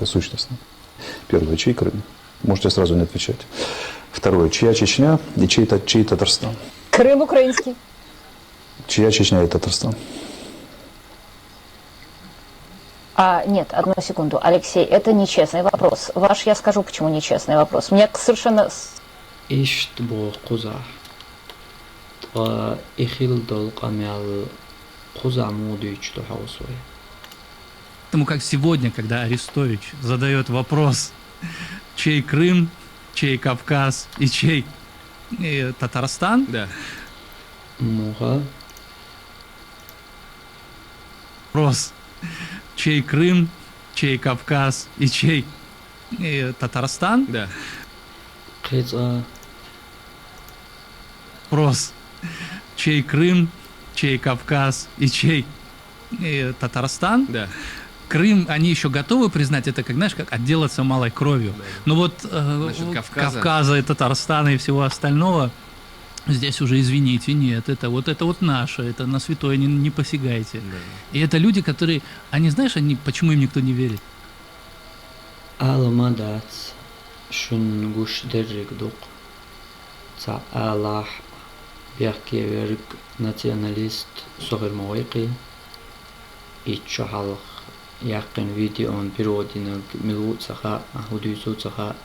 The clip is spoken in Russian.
сущностно. Первое, чей Крым? Можете сразу не отвечать. Второе, чья Чечня и чей Татарстан? Крым украинский. Чья Чечня и Татарстан? Нет, одну секунду, Алексей, это нечестный вопрос. Я скажу, почему нечестный вопрос. Мне совершенно... Иштбо Куза. Ихилдол Камял Куза Мудыч Тухаусвай. Поэтому как сегодня, когда Арестович задает вопрос, чей Крым, чей Кавказ и чей Татарстан, Да. Муга. вопрос, чей Крым, чей Кавказ и чей Татарстан, Да. Киза. вопрос, чей Крым, чей Кавказ и чей Татарстан, Да. Крым, они еще готовы признать это, как, знаешь, как отделаться малой кровью. Но вот Насчет Кавказа и Татарстана и всего остального, здесь уже, извините, нет, это вот наше, это на святое не посягайте. Да. И это люди, которые, они, знаешь, почему им никто не верит? Алмадац. Шунгуш Деррик Дук. Ца Аллах. Бяхкеверг националист Согер Мойки. И Чахалх. Яхтен видео он переводинг милуцаха, худуйцуцаха